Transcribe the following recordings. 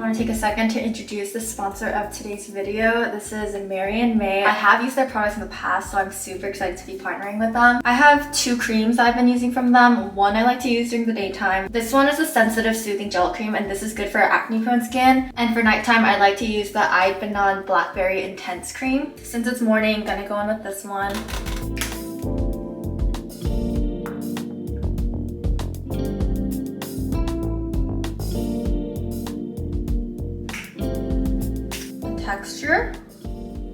want to take a second to introduce the sponsor of today's video. This is Mary&May. I have used their products in the past, so I'm super excited to be partnering with them. I have 2 creams that I've been using from them. One I like to use during the daytime. This one is a sensitive soothing gel cream, and this is good for acne prone skin. And for nighttime, I like to use the Banan Blackberry Intense cream. Since it's morning, I'm gonna go in with this one. Texture,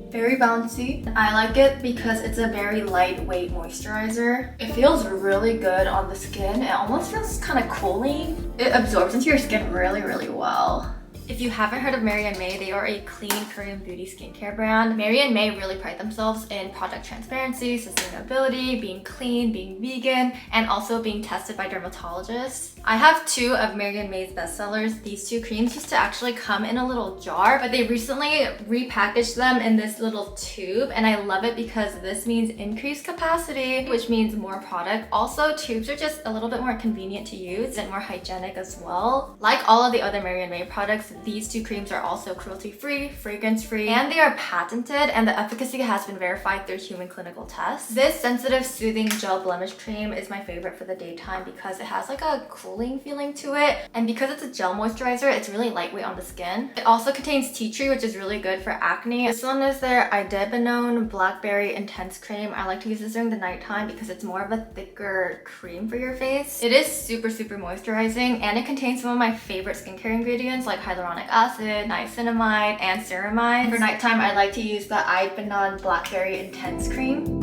very bouncy. I like it because it's a very lightweight moisturizer. It feels really good on the skin. It almost feels kind of cooling. It absorbs into your skin really, really well. If you haven't heard of Mary&May, they are a clean Korean beauty skincare brand. Mary&May really pride themselves in product transparency, sustainability, being clean, being vegan, and also being tested by dermatologists. I have 2 of Mary&May's bestsellers. These 2 creams used to actually come in a little jar, but they recently repackaged them in this little tube, and I love it because this means increased capacity, which means more product. Also, tubes are just a little bit more convenient to use and more hygienic as well. Like all of the other Mary&May products, these 2 creams are also cruelty-free, fragrance-free, and they are patented, and the efficacy has been verified through human clinical tests. This sensitive soothing gel blemish cream is my favorite for the daytime because it has like a cooling feeling to it, and because it's a gel moisturizer, it's really lightweight on the skin. It also contains tea tree, which is really good for acne. This one is their Banan Blackberry Intense cream. I like to use this during the nighttime because it's more of a thicker cream for your face. It is super moisturizing, and it contains some of my favorite skincare ingredients like hyaluronic acid, niacinamide, and ceramide. For nighttime, I like to use the Banan Blackberry Intense cream.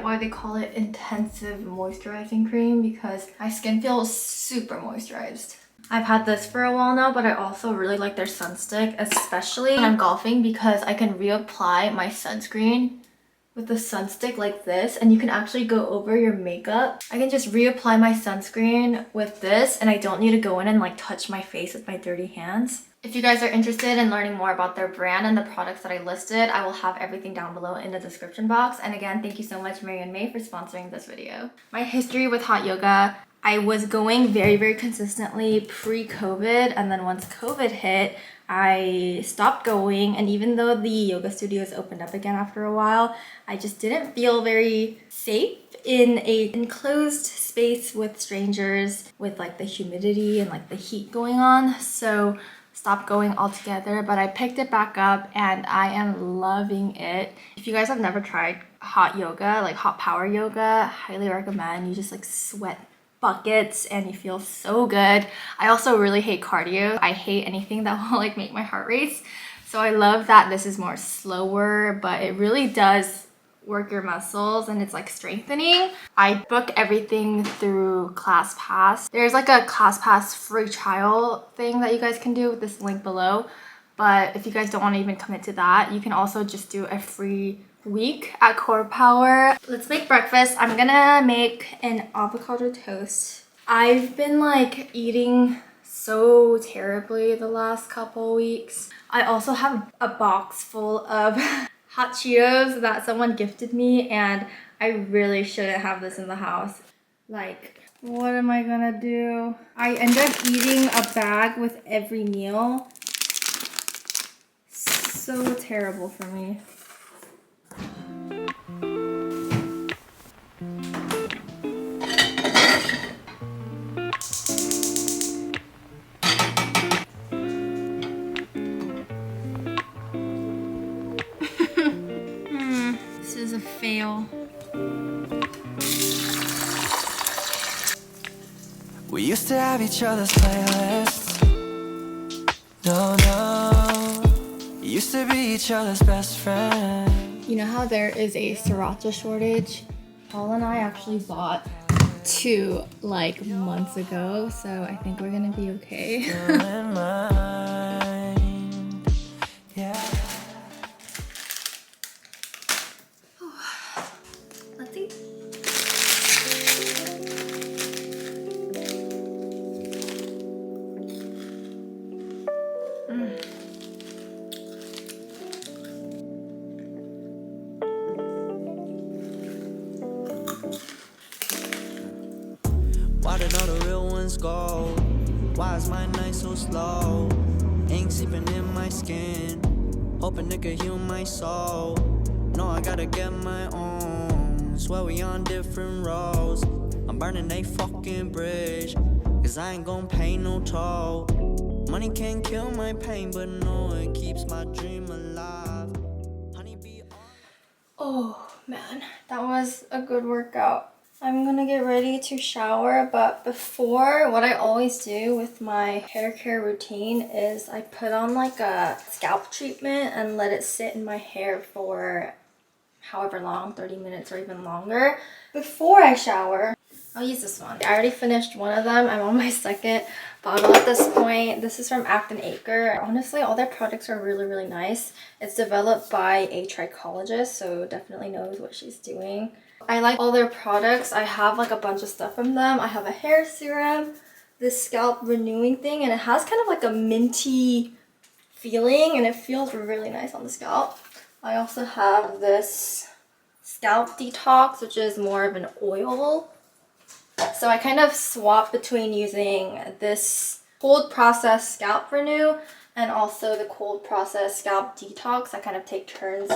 Why they call it intensive moisturizing cream, because my skin feels super moisturized. I've had this for a while now, but I also really like their sunstick, especially when I'm golfing, because I can reapply my sunscreen with the sunstick like this, and you can actually go over your makeup. I can just reapply my sunscreen with this, and I don't need to go in and like touch my face with my dirty hands. If you guys are interested in learning more about their brand and the products that I listed, I will have everything down below in the description box. And again, thank you so much, Mary&May, for sponsoring this video. My history with hot yoga: I was going very consistently pre-COVID, and then once COVID hit, I stopped going. And even though the yoga studios opened up again after a while, I just didn't feel very safe in a enclosed space with strangers, with like the humidity and like the heat going on. So stopped going altogether, but I picked it back up and I am loving it. If you guys have never tried hot yoga, like hot power yoga, highly recommend. You just like sweat buckets and you feel so good. I also really hate cardio. I hate anything that will like make my heart race. So I love that this is more slower, but it really does work your muscles and it's like strengthening. I book everything through ClassPass. There's like a ClassPass free trial thing that you guys can do with this link below. But if you guys don't want to even commit to that, you can also just do a free week at Core Power. Let's make breakfast. I'm gonna make an avocado toast. I've been like eating so terribly the last couple weeks. I also have a box full of hot Cheetos that someone gifted me, and I really shouldn't have this in the house. Like, what am I gonna do? I end up eating a bag with every meal. So terrible for me. This is a fail. We used to have each other's playlists. No, used to be each other's best friend. You know how there is a sriracha shortage? Paul and I actually bought 2 like months ago, so I think we're gonna be okay. Yeah. Let's eat. Why is my night so slow? Ink seeping in my skin, hoping it could heal my soul. No, I gotta get my own. Swear we on different roads. I'm burning a fucking bridge, cause I ain't gon' pay no toll. Money can't kill my pain, but no, it keeps my dream alive. Honeybee. Oh man, that was a good workout. I'm gonna get ready to shower, but before, what I always do with my hair care routine is I put on like a scalp treatment and let it sit in my hair for however long, 30 minutes or even longer, before I shower. I'll use this one. I already finished one of them. I'm on my second bottle at this point. This is from Act and Acre. Honestly, all their products are really, really nice. It's developed by a trichologist, so definitely knows what she's doing. I like all their products. I have like a bunch of stuff from them. I have a hair serum, this scalp renewing thing, and it has kind of like a minty feeling and it feels really nice on the scalp. I also have this scalp detox, which is more of an oil. So I kind of swap between using this cold process scalp renew and also the cold process scalp detox. I kind of take turns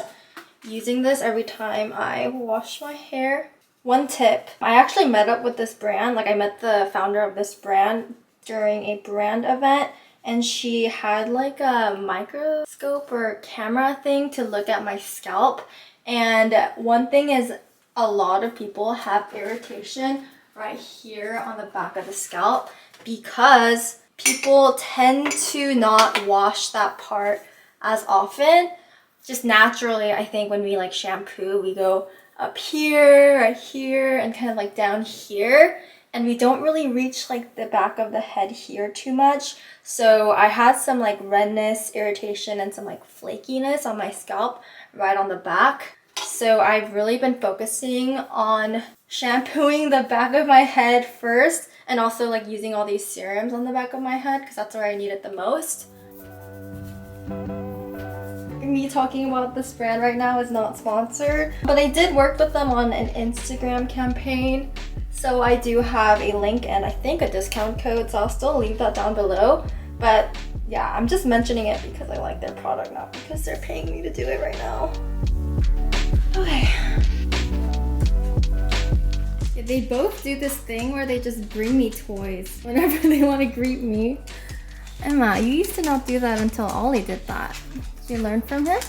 using this every time I wash my hair. One tip, I actually met up with this brand, like I met the founder of this brand during a brand event, and she had like a microscope or camera thing to look at my scalp. And one thing is, a lot of people have irritation right here on the back of the scalp because people tend to not wash that part as often. Just naturally, I think when we like shampoo, we go up here, right here, and kind of like down here. And we don't really reach like the back of the head here too much. So I had some like redness, irritation, and some like flakiness on my scalp right on the back. So I've really been focusing on shampooing the back of my head first and also like using all these serums on the back of my head because that's where I need it the most. Me talking about this brand right now is not sponsored, but I did work with them on an Instagram campaign. So I do have a link and I think a discount code, so I'll still leave that down below. But yeah, I'm just mentioning it because I like their product, not because they're paying me to do it right now. Okay. Yeah, they both do this thing where they just bring me toys whenever they want to greet me. Emma, you used to not do that until Ollie did that. Did you learn from him?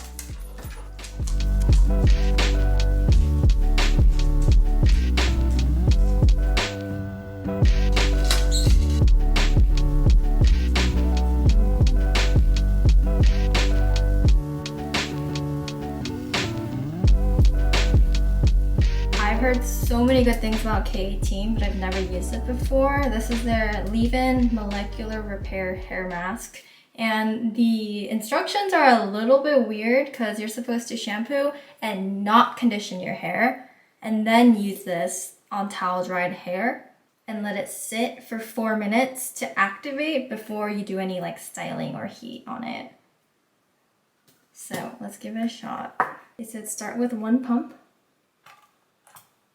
I've heard so many good things about K18, but I've never used it before. This is their leave-in molecular repair hair mask. And the instructions are a little bit weird because you're supposed to shampoo and not condition your hair and then use this on towel dried hair and let it sit for 4 minutes to activate before you do any like styling or heat on it. So let's give it a shot. They said start with 1 pump.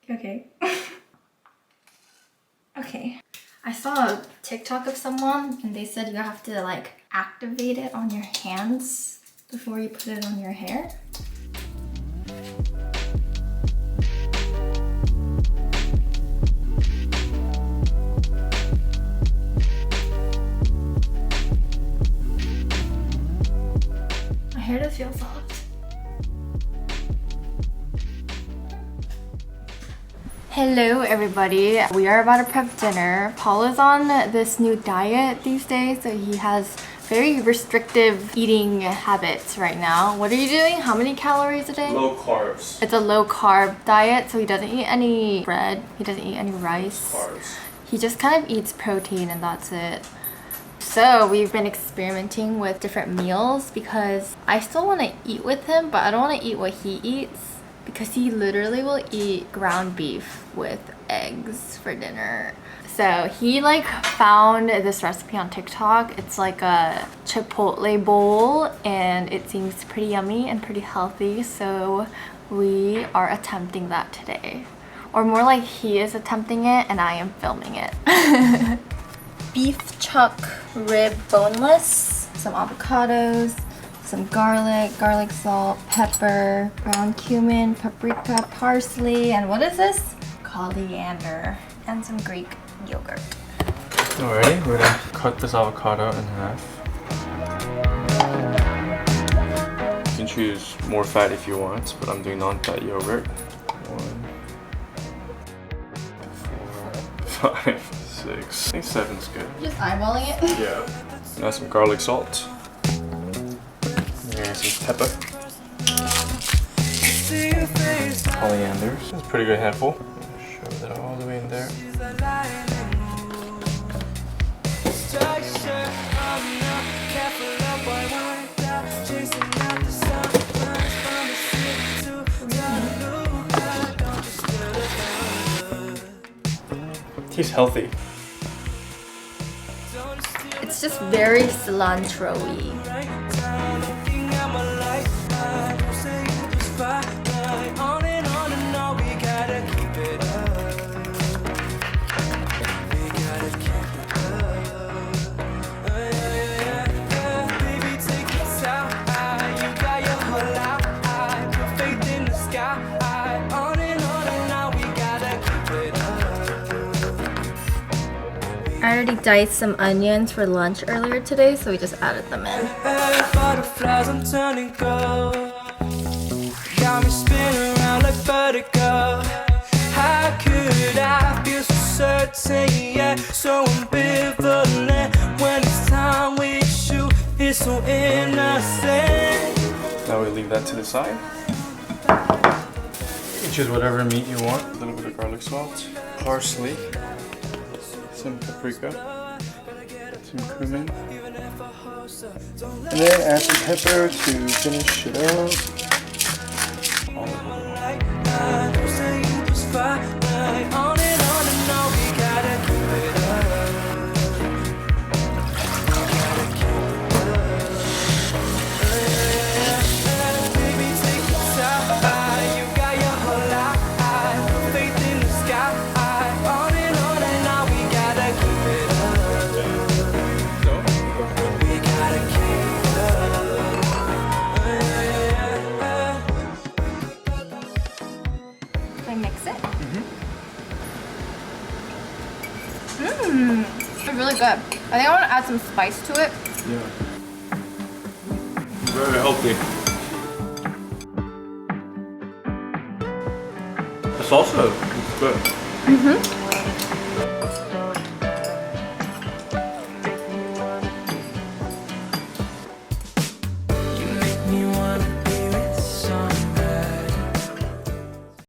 Okay. Okay. I saw a TikTok of someone and they said you have to like activate it on your hands before you put it on your hair. My hair does feel soft. Hello everybody, we are about to prep dinner. Paul is on this new diet these days, so he has very restrictive eating habits right now. What are you doing? How many calories a day? Low carbs. It's a low carb diet, so he doesn't eat any bread, he doesn't eat any rice. Carbs. He just kind of eats protein and that's it. So we've been experimenting with different meals because I still want to eat with him, but I don't want to eat what he eats. Because he literally will eat ground beef with eggs for dinner. So he like found this recipe on TikTok. It's like a chipotle bowl and it seems pretty yummy and pretty healthy. So we are attempting that today. Or more like he is attempting it and I am filming it. beef chuck rib boneless, some avocados, some garlic salt, pepper, ground cumin, paprika, parsley, and what is this? Coriander, and some Greek yogurt. Alrighty, we're gonna cut this avocado in half. You can choose more fat if you want, but I'm doing non-fat yogurt. 1, 4, 5, 6. I think 7's good. Just eyeballing it? Yeah. Now some garlic salt. And some pepper. Coriander. That's a pretty good handful. Shove that all the way in there. Tastes healthy. It's just very cilantro-y. I already diced some onions for lunch earlier today, so we just added them in. Butterflies, I'm turning gold. Got me spinning around like vertigo. How could I feel so certain, yeah, so ambivalent when it's time with you? It's so innocent. Now we leave that to the side. You choose whatever meat you want. A little bit of garlic salt, parsley, some paprika, some cumin, and then add some pepper to finish it up. Mix it. It's really good. I think I want to add some spice to it. Yeah. Very healthy. The salsa is good.